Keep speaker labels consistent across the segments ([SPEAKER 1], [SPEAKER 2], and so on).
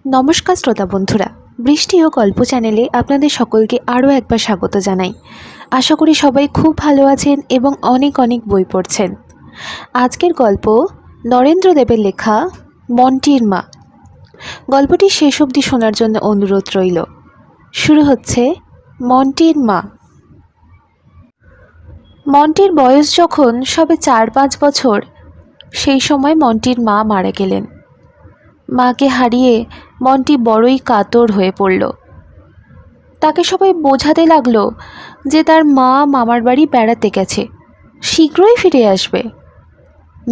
[SPEAKER 1] নমস্কার শ্রোতা বন্ধুরা, বৃষ্টি ও গল্প চ্যানেলে আপনাদের সকলকে আরও একবার স্বাগত জানাই। আশা করি সবাই খুব ভালো আছেন এবং অনেক অনেক বই পড়ছেন। আজকের গল্প নরেন্দ্র দেবের লেখা মন্টির মা। গল্পটি শেষ অবধি শোনার জন্য অনুরোধ রইল। শুরু হচ্ছে মন্টির মা। মন্টির বয়স যখন সবে 4-5 বছর, সেই সময় মন্টির মা মারা গেলেন। মাকে হারিয়ে মন্টি বড়ই কাতর হয়ে পড়ল। তাকে সবাই বোঝাতে লাগলো যে তার মা মামার বাড়ি বেড়াতে গেছে, শীঘ্রই ফিরে আসবে।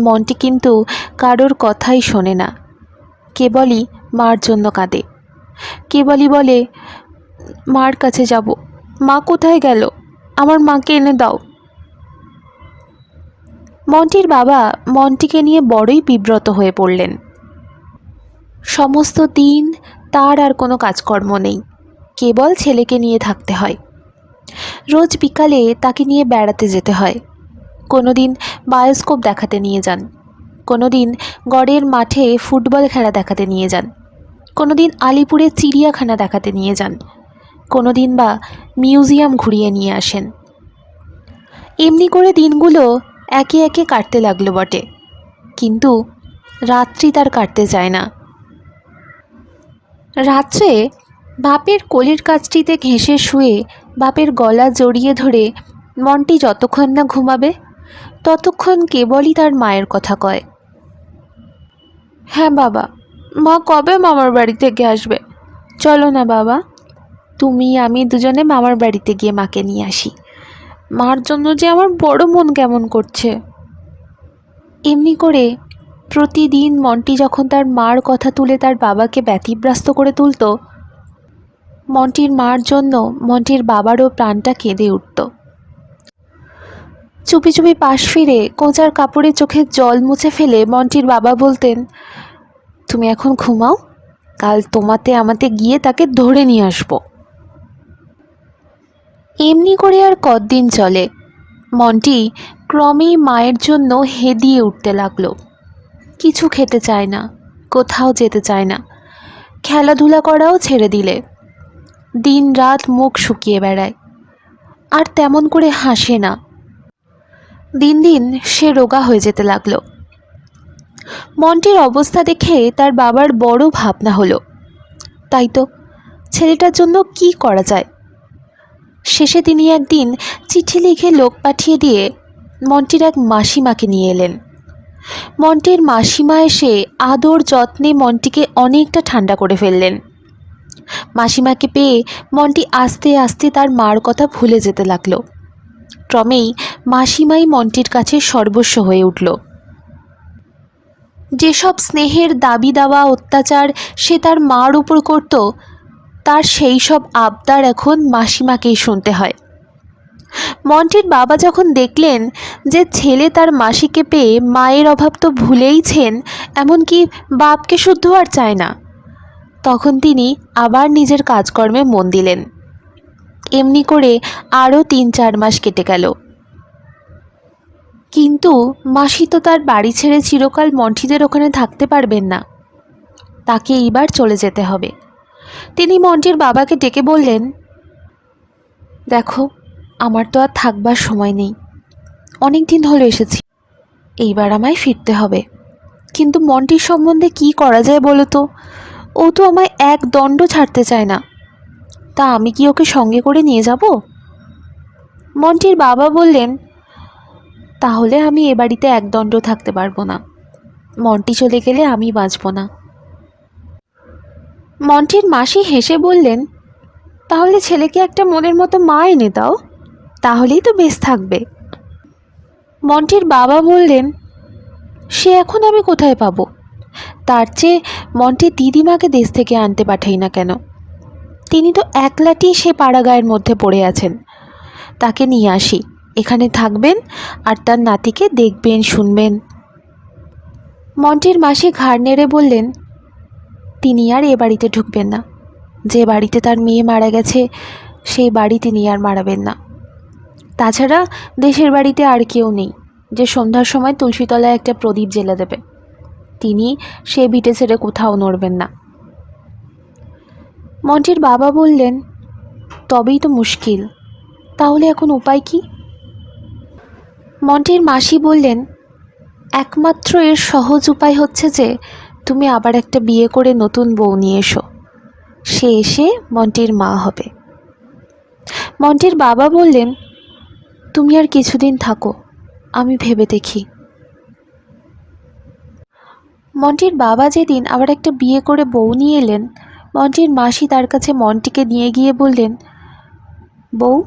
[SPEAKER 1] মন্টি কিন্তু কারোর কথাই শোনে না, কেবলই মার জন্য কাঁদে। কেবলই বলে, মার কাছে যাব, মা কোথায় গেল, আমার মাকে এনে দাও। মন্টির বাবা মন্টিকে নিয়ে বড়ই বিব্রত হয়ে পড়লেন। সমস্ত দিন তার আর কোনো কাজকর্ম নেই, কেবল ছেলেকে নিয়ে থাকতে হয়। রোজ বিকালে তাকে নিয়ে বেড়াতে যেতে হয়। কোনো দিন বায়োস্কোপ দেখাতে নিয়ে যান, কোনো দিন গড়ের মাঠে ফুটবল খেলা দেখাতে নিয়ে যান, কোনো দিন আলিপুরে চিড়িয়াখানা দেখাতে নিয়ে যান, কোনো দিন বা মিউজিয়াম ঘুরিয়ে নিয়ে আসেন। এমনি করে দিনগুলো একে একে কাটতে লাগলো বটে, কিন্তু রাত্রি তার কাটতে চায় না। রাত্রে বাপের কোলের কাছটিতে ঘেঁষে শুয়ে বাপের গলা জড়িয়ে ধরে মন্টি যতক্ষণ না ঘুমাবে ততক্ষণ কেবলই তার মায়ের কথা কয়। হ্যাঁ বাবা, মা কবে মামার বাড়ি থেকে আসবে? চলো না বাবা, তুমি আমি দুজনে মামার বাড়িতে গিয়ে মাকে নিয়ে আসি। মার জন্য যে আমার বড় মন কেমন করছে। এমনি করে প্রতিদিন মন্টি যখন তার মার কথা তুলে তার বাবাকে ব্যতিব্যস্ত করে তুলত, মন্টির মার জন্য মন্টির বাবারও প্রাণটা কেঁদে উঠত। চুপি চুপি পাশ ফিরে কোঁচার কাপড়ে চোখের জল মুছে ফেলে মন্টির বাবা বলতেন, তুমি এখন ঘুমাও, কাল তোমাতে আমাতে গিয়ে তাকে ধরে নিয়ে আসবো। এমনি করে আর কতদিন চলে। মন্টি ক্রমেই মায়ের জন্য হেদিয়ে উঠতে লাগলো। কিছু খেতে চায় না, কোথাও যেতে চায় না, খেলাধুলা করাও ছেড়ে দিলে। দিন রাত মুখ শুকিয়ে বেড়ায়, আর তেমন করে হাসে না। দিন দিন সে রোগা হয়ে যেতে লাগলো। মন্টির অবস্থা দেখে তার বাবার বড় ভাবনা হলো, তাই তো, ছেলেটার জন্য কি করা যায়। শেষে তিনি একদিন চিঠি লিখে লোক পাঠিয়ে দিয়ে মন্টির এক মাসিমাকে নিয়ে এলেন। মন্টির মাসিমা এসে আদর যত্নে মন্টিকে অনেকটা ঠান্ডা করে ফেললেন। মাসিমাকে পেয়ে মন্টি আস্তে আস্তে তার মার কথা ভুলে যেতে লাগলো। ক্রমেই মাসিমাই মন্টির কাছে সর্বস্ব হয়ে উঠল। যেসব স্নেহের দাবি দাওয়া অত্যাচার সে তার মার উপর করত, তার সেই সব আবদার এখন মাসিমাকেই শুনতে হয়। মন্টির বাবা যখন দেখলেন যে ছেলে তার মাসিকে পেয়ে মায়ের অভাব তো ভুলেইছেন, এমনকি বাপকে শুদ্ধ আর চায় না, তখন তিনি আবার নিজের কাজকর্মে মন দিলেন। এমনি করে আরও 3-4 মাস কেটে গেল। কিন্তু মাসি তো তার বাড়ি ছেড়ে চিরকাল মন্টিদের ওখানে থাকতে পারবেন না, তাকে এইবার চলে যেতে হবে। তিনি মন্টির বাবাকে ডেকে বললেন, দেখো, আমার তো আর থাকবার সময় নেই, অনেক দিন হলো এসেছি, এইবার আমায় ফিরতে হবে। কিন্তু মন্টির সম্বন্ধে কি করা যায় বলো তো? ও তো আমায় এক দণ্ড ছাড়তে চায় না, তা আমি কি ওকে সঙ্গে করে নিয়ে যাব? মন্টির বাবা বললেন, তাহলে আমি এ বাড়িতে এক দণ্ড থাকতে পারবো না, মন্টি চলে গেলে আমি বাঁচব না। মন্টির মাসি হেসে বললেন, তাহলে ছেলেকে একটা মনের মতো মা এনে দাও, তাহলেই তো বেশ থাকবে। মন্টির বাবা বললেন, সে এখন আমি কোথায় পাবো? তার চেয়ে মন্টির দিদিমাকে দেশ থেকে আনতে পাঠাই না কেন? তিনি তো একলাটি সে পাড়াগাঁয়ের মধ্যে পড়ে আছেন, তাকে নিয়ে আসি, এখানে থাকবেন আর তার নাতিকে দেখবেন শুনবেন। মন্টির মাসি ঘাড় নেড়ে বললেন, তিনি আর এ বাড়িতে ঢুকবেন না, যে বাড়িতে তার মেয়ে মারা গেছে সেই বাড়ি তিনি আর মারাবেন না। তাছাড়া দেশের বাড়িতে আর কেউ নেই যে সন্ধ্যার সময় তুলসীতলায় একটা প্রদীপ জ্বেলে দেবে। তিনি সে ভিটে ছেড়ে কোথাও নড়বেন না। মন্টির বাবা বললেন, তবেই তো মুশকিল, তাহলে এখন উপায় কি? মন্টির মাসি বললেন, একমাত্র এর সহজ উপায় হচ্ছে যে তুমি আবার একটা বিয়ে করে নতুন বউ নিয়ে এসো, সে এসে মন্টির মা হবে। মন্টির বাবা বললেন, তুমি আর কিছুদিন থাকো, আমি ভেবে দেখি। মন্টির বাবা যেদিন আবার একটা বিয়ে করে বউ নিয়ে এলেন, মন্টির মাসি তার কাছে মন্টিকে নিয়ে গিয়ে বললেন, বউ,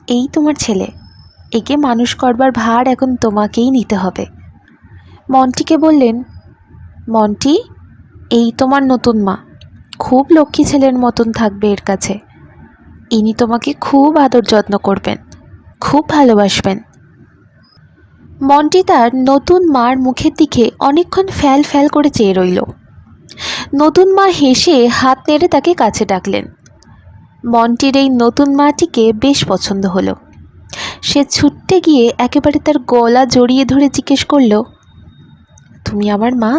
[SPEAKER 1] এই তোমার ছেলে, একে মানুষ করবার ভার এখন তোমাকেই নিতে হবে। মন্টিকে বললেন, মন্টি, এই তোমার নতুন মা, খুব লক্ষ্মী ছেলের মতন থাকবে এর কাছে। ইনি তোমাকে খুব আদর যত্ন করবেন, খুব ভালোবাসবেন। মন্টি তার নতুন মার মুখের দিকে অনেকক্ষণ ফ্যাল ফ্যাল করে চেয়ে রইল। নতুন মা হেসে হাত নেড়ে তাকে কাছে ডাকলেন। মন্টির এই নতুন মাটিকে বেশ পছন্দ হলো। সে ছুটতে গিয়ে একেবারে তার গলা জড়িয়ে ধরে জিজ্ঞেস করল, তুমি আমার মা?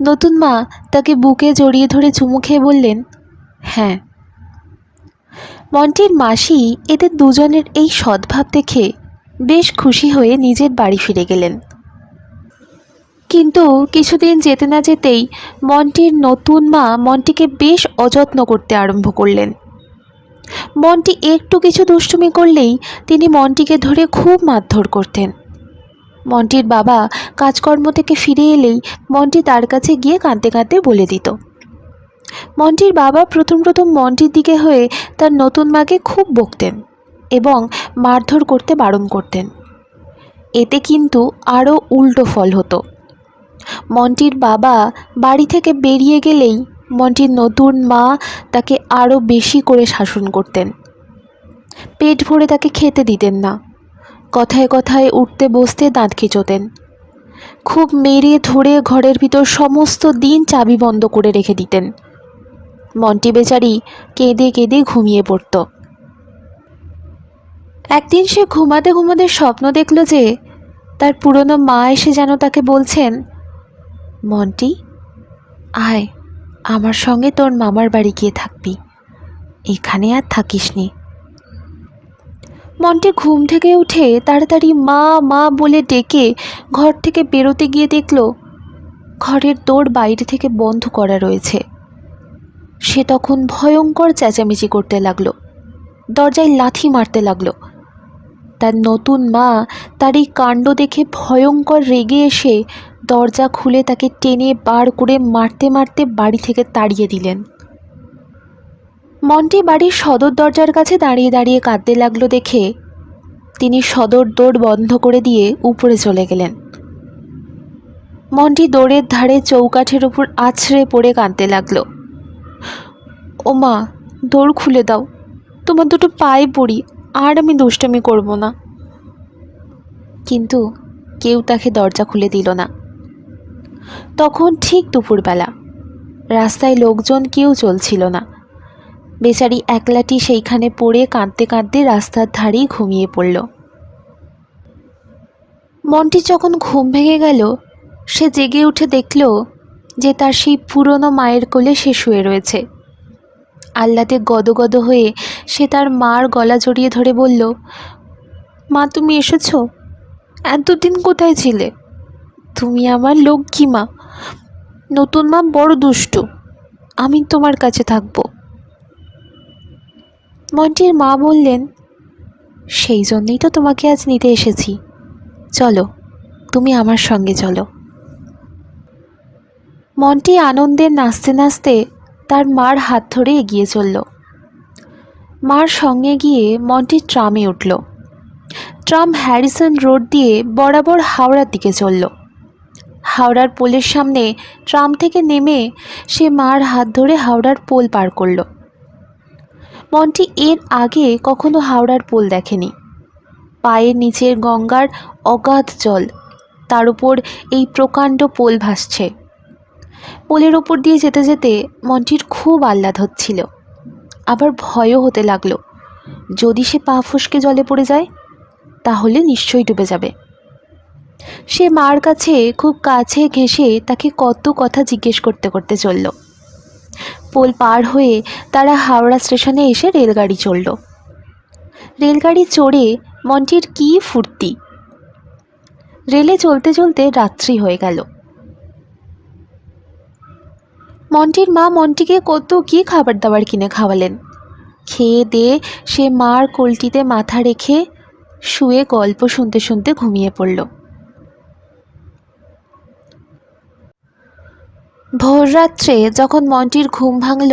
[SPEAKER 1] নতুন মা তাকে বুকে জড়িয়ে ধরে চুমু খেয়ে বললেন, হ্যাঁ। মন্টির মাসি এদের দুজনের এই সদ্ভাব দেখে বেশ খুশি হয়ে নিজের বাড়ি ফিরে গেলেন। কিন্তু কিছুদিন যেতে না যেতেই মন্টির নতুন মা মন্টিকে বেশ অযত্ন করতে আরম্ভ করলেন। মন্টি একটু কিছু দুষ্টুমি করলেই তিনি মন্টিকে ধরে খুব মারধর করতেন। মন্টির বাবা কাজকর্ম থেকে ফিরে এলেই মন্টি তার কাছে গিয়ে কাঁদতে কাঁদতে বলে দিত। মন্টির বাবা প্রথম প্রথম মন্টির দিকে হয়ে তার নতুন মাকে খুব বকতেন এবং মারধর করতে বারণ করতেন। এতে কিন্তু আরও উল্টো ফল হতো। মন্টির বাবা বাড়ি থেকে বেরিয়ে গেলেই মন্টির নতুন মা তাকে আরও বেশি করে শাসন করতেন। পেট ভরে তাকে খেতে দিতেন না, কথায় কথায় উঠতে বসতে দাঁত খিঁচোতেন, খুব মেরে ধরে ঘরের ভিতর সমস্ত দিন চাবি বন্ধ করে রেখে দিতেন। মন্টি বেচারি কেঁদে কেঁদে ঘুমিয়ে পড়ত। একদিন সে ঘুমাতে ঘুমাতে স্বপ্ন দেখল যে তার পুরনো মা এসে যেন তাকে বলছেন, মন্টি, আয়, আমার সঙ্গে তোর মামার বাড়ি গিয়ে থাকবি, এখানে আর থাকিসনি। মন্টি ঘুম থেকে উঠে তাড়াতাড়ি মা মা বলে ডেকে ঘর থেকে বেরোতে গিয়ে দেখল ঘরের দোর বাইরে থেকে বন্ধ করা রয়েছে। সে তখন ভয়ঙ্কর চেঁচামেচি করতে লাগলো, দরজায় লাথি মারতে লাগলো। তার নতুন মা তার এই কাণ্ড দেখে ভয়ঙ্কর রেগে এসে দরজা খুলে তাকে টেনে বার করে মারতে মারতে বাড়ি থেকে তাড়িয়ে দিলেন। মন্টি বাড়ির সদর দরজার কাছে দাঁড়িয়ে দাঁড়িয়ে কাঁদতে লাগলো দেখে তিনি সদর দৌড় বন্ধ করে দিয়ে উপরে চলে গেলেন। মন্টি দৌড়ের ধারে চৌকাঠের উপর আছড়ে পড়ে কাঁদতে লাগলো, ও মা, দৌড় খুলে দাও, তোমার দুটো পায়ে পড়ি, আর আমি দুষ্টামি করব না। কিন্তু কেউ তাকে দরজা খুলে দিল না। তখন ঠিক দুপুরবেলা, রাস্তায় লোকজন কেউ চলছিল না। বেচারি একলাটি সেইখানে পড়ে কাঁদতে কাঁদতে রাস্তার ধারেই ঘুমিয়ে পড়ল। মন্টি যখন ঘুম ভেঙে গেল, সে জেগে উঠে দেখল যে তার সেই পুরনো মায়ের কোলে সে শুয়ে রয়েছে। আহ্লাদে গদগদ হয়ে সে তার মার গলা জড়িয়ে ধরে বলল, মা, তুমি এসেছো? এতদিন কোথায় ছিলে? তুমি আমার লক্ষ্মী মা। নতুন মা বড় দুষ্টু, আমি তোমার কাছে থাকবো। মন্টির মা বললেন, সেই জন্যই তো তোমাকে আজ নিতে এসেছি, চলো, তুমি আমার সঙ্গে চলো। মন্টি আনন্দে নাচতে নাচতে তার মার হাত ধরে এগিয়ে চলল। মার সঙ্গে গিয়ে মন্টি ট্রামে উঠল। ট্রাম হ্যারিসন রোড দিয়ে বরাবর হাওড়ার দিকে চলল। হাওড়ার পোলের সামনে ট্রাম থেকে নেমে সে মার হাত ধরে হাওড়ার পোল পার করল। মন্টি এর আগে কখনো হাওড়ার পোল দেখেনি। পায়ের নিচের গঙ্গার অগাধ জল, তার উপর এই প্রকাণ্ড পোল ভাসছে। পোলের ওপর দিয়ে যেতে যেতে মন্টির খুব আহ্লাদ হচ্ছিল, আবার ভয়ও হতে লাগলো। যদি সে পা ফসকে জলে পড়ে যায় তাহলে নিশ্চয়ই ডুবে যাবে। সে মার কাছে খুব কাছে ঘেঁষে তাকে কত কথা জিজ্ঞেস করতে করতে চলল। পোল পার হয়ে তারা হাওড়া স্টেশনে এসে রেলগাড়ি চলল। রেলগাড়ি চড়ে মন্টির কী ফুর্তি! রেলে চলতে চলতে রাত্রি হয়ে গেল। মন্টির মা মন্টিকে কত কী খাবার দাবার কিনে খাওয়ালেন। খেয়ে দিয়ে সে মার কোলটিতে মাথা রেখে শুয়ে গল্প শুনতে শুনতে ঘুমিয়ে পড়ল। ভোররাত্রে যখন মন্টির ঘুম ভাঙল,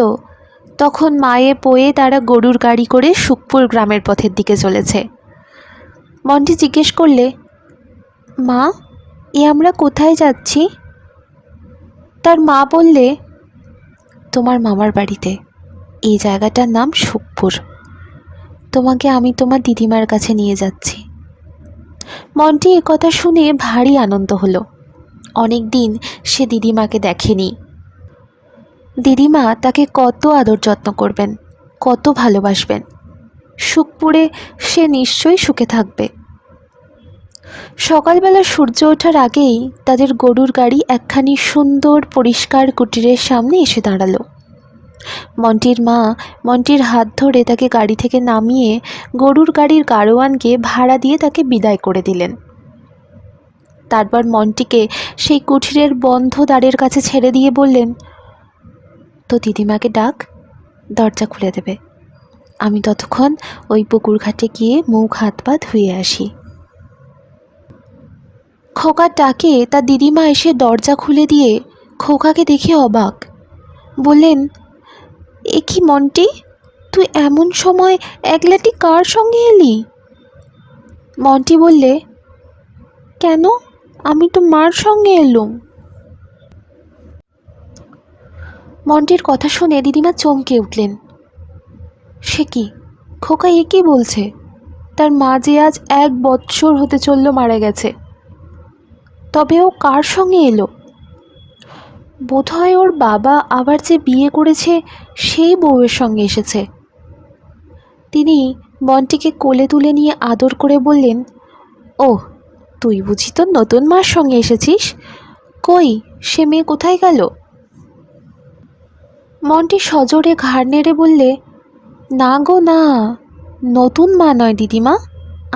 [SPEAKER 1] তখন মায়ে পোয়ে তারা গরুর গাড়ি করে সুখপুর গ্রামের পথের দিকে চলেছে। মন্টি জিজ্ঞেস করলে, মা, এ আমরা কোথায় যাচ্ছি? তার মা বললে, তোমার মামার বাড়িতে। এই জায়গাটার নাম সুখপুর। তোমাকে আমি তোমার দিদিমার কাছে নিয়ে যাচ্ছি। মন্টি একথা শুনে ভারী আনন্দ হলো। অনেক দিন সে দিদিমাকে দেখেনি। দিদিমা তাকে কত আদর যত্ন করবেন, কত ভালোবাসবেন। সুখপুরে সে নিশ্চয়ই সুখে থাকবে। সকালবেলা সূর্য ওঠার আগেই তাদের গরুর গাড়ি একখানি সুন্দর পরিষ্কার কুটিরের সামনে এসে দাঁড়ালো। মন্টির মা মন্টির হাত ধরে তাকে গাড়ি থেকে নামিয়ে গরুর গাড়ির গাড়োয়ানকে ভাড়া দিয়ে তাকে বিদায় করে দিলেন। তারপর মন্টিকে সেই কুঠিরের বন্ধ দ্বারের কাছে ছেড়ে দিয়ে বললেন, তো দিদিমাকে ডাক, দরজা খুলে দেবে। আমি ততক্ষণ ওই পুকুর ঘাটে গিয়ে মুখ হাত পা ধুয়ে আসি। খোকার ডাকে তার দিদিমা এসে দরজা খুলে দিয়ে খোকাকে দেখে অবাক। বললেন, এ কি মন্টি, তুই এমন সময় একলাটি কার সঙ্গে এলি? মন্টি বললে, কেন, আমি তো মার সঙ্গে এলুম। মন্টির কথা শুনে দিদিমা চমকে উঠলেন। সে কি, খোকা এ কি বলছে? তার মা যে আজ 1 বৎসর হতে চলল মারা গেছে, তবে ও কার সঙ্গে এলো? বোধহয় ওর বাবা আবার যে বিয়ে করেছে সেই বউয়ের সঙ্গে এসেছে। তিনি মন্টিকে কোলে তুলে নিয়ে আদর করে বললেন, ও, তুই বুঝি তো নতুন মার সঙ্গে এসেছিস? কই, সে মেয়ে কোথায় গেল? মন্টি সজোরে ঘাড় নেড়ে বললে, না গো না, নতুন মা নয় দিদিমা,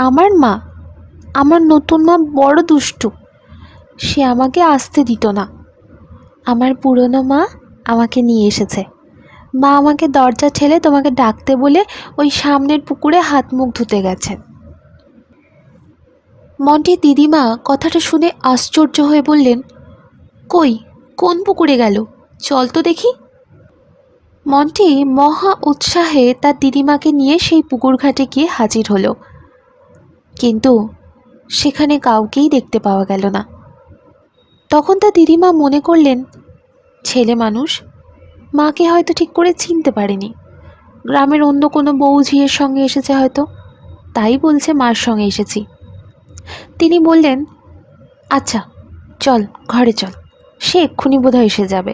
[SPEAKER 1] আমার মা। আমার নতুন মা বড় দুষ্টু, সে আমাকে আসতে দিত না। আমার পুরনো মা আমাকে নিয়ে এসেছে। মা আমাকে দরজা ঠেলে তোমাকে ডাকতে বলে ওই সামনের পুকুরে হাত মুখ ধুতে গেছেন। মন্টির দিদিমা কথাটা শুনে আশ্চর্য হয়ে বললেন, কই, কোন পুকুরে গেল? চল তো দেখি। মন্টি মহা উৎসাহে তার দিদিমাকে নিয়ে সেই পুকুর ঘাটে গিয়ে হাজির হলো, কিন্তু সেখানে কাউকেই দেখতে পাওয়া গেল না। তখন তার দিদিমা মনে করলেন, ছেলে মানুষ, মাকে হয়তো ঠিক করে চিনতে পারেনি, গ্রামের অন্য কোনো বউ ঝিয়ের সঙ্গে এসেছে হয়তো, তাই বলছে মার সঙ্গে এসেছি। তিনি বললেন, আচ্ছা চল ঘরে চল, সে এক্ষুনি বোধহয় এসে যাবে।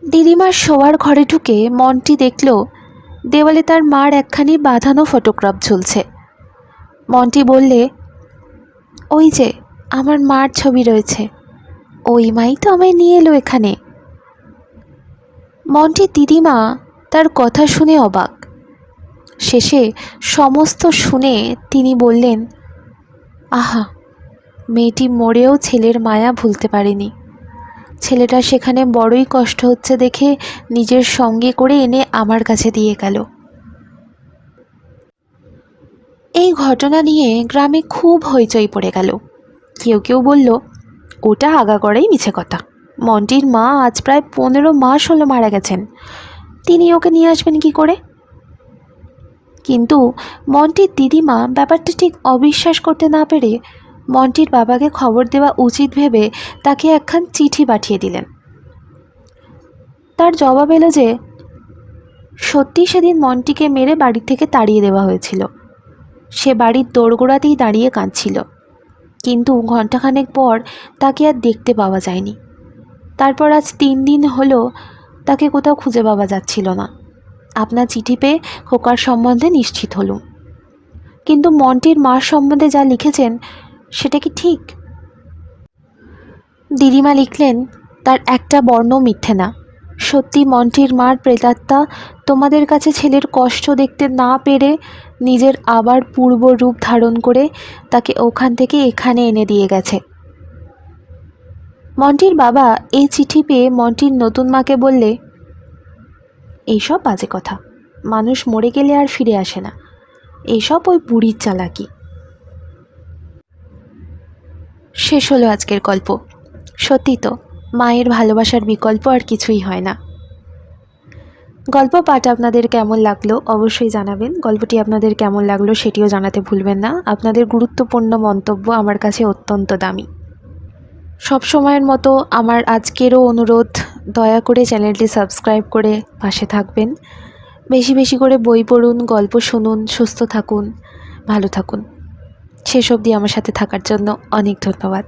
[SPEAKER 1] দিদিমার শোয়ার ঘরে ঢুকে মন্টি দেখল দেওয়ালে তার মার একখানি বাঁধানো ফটোগ্রাফ ঝুলছে। মন্টি বললে, ওই যে আমার মার ছবি রয়েছে, ওই মাই তো আমায় নিয়ে এলো এখানে। মন্টির দিদিমা তার কথা শুনে অবাক। শেষে সমস্ত শুনে তিনি বললেন, আহা, মেয়েটি মরেও ছেলের মায়া ভুলতে পারেনি। ছেলেটা সেখানে বড়ই কষ্ট হচ্ছে দেখে নিজের সঙ্গে করে এনে আমার কাছে দিয়ে গেল। এই ঘটনা নিয়ে গ্রামে খুব হইচই পড়ে গেল। কেউ কেউ বলল, ওটা আগাগোড়াই মিছে কথা, মন্টির মা আজ প্রায় 15 মাস হলো মারা গেছেন, তিনি ওকে নিয়ে আসবেন কি করে? কিন্তু মন্টির দিদিমা ব্যাপারটা ঠিক অবিশ্বাস করতে না পেরে মন্টির বাবাকে খবর দেওয়া উচিত ভেবে তাকে একখান চিঠি পাঠিয়ে দিলেন। তার জবাব এলো যে সত্যি সেদিন মন্টিকে মেরে বাড়ি থেকে তাড়িয়ে দেওয়া হয়েছিল। সে বাড়ির দোরগোড়াতেই দাঁড়িয়ে কাঁদছিল, কিন্তু ঘণ্টাখানেক পর তাকে আর দেখতে পাওয়া যায়নি। তারপর আজ 3 দিন হলো তাকে কোথাও খুঁজে পাওয়া যাচ্ছিল না। আপনার চিঠি পেয়ে খোকার সম্বন্ধে নিশ্চিত হলুম, কিন্তু মন্টির মার সম্বন্ধে যা লিখেছেন সেটা কি ঠিক? দিদিমা লিখলেন, তার একটা বর্ণ মিথ্যে না, সত্যি মন্টির মার প্রেতাত্মা তোমাদের কাছে ছেলের কষ্ট দেখতে না পেরে নিজের আবার পূর্ব রূপ ধারণ করে তাকে ওখান থেকে এখানে এনে দিয়ে গেছে। মন্টির বাবা এই চিঠি পেয়ে মন্টির নতুন মাকে বললে, এইসব বাজে কথা, মানুষ মরে গেলে আর ফিরে আসে না, এইসব ওই বুড়ির চালাকি। শেষ হলো আজকের গল্প। সত্যি তো, মায়ের ভালোবাসার বিকল্প আর কিছুই হয় না। গল্প পাঠ আপনাদের কেমন লাগলো অবশ্যই জানাবেন। গল্পটি আপনাদের কেমন লাগলো সেটিও জানাতে ভুলবেন না। আপনাদের গুরুত্বপূর্ণ মন্তব্য আমার কাছে অত্যন্ত দামি। সব সময়ের মতো আমার আজকেরও অনুরোধ, দয়া করে চ্যানেলটি সাবস্ক্রাইব করে পাশে থাকবেন। বেশি বেশি করে বই পড়ুন, গল্প শুনুন, সুস্থ থাকুন, ভালো থাকুন। শেষ অবধি আমার সাথে থাকার জন্য অনেক ধন্যবাদ।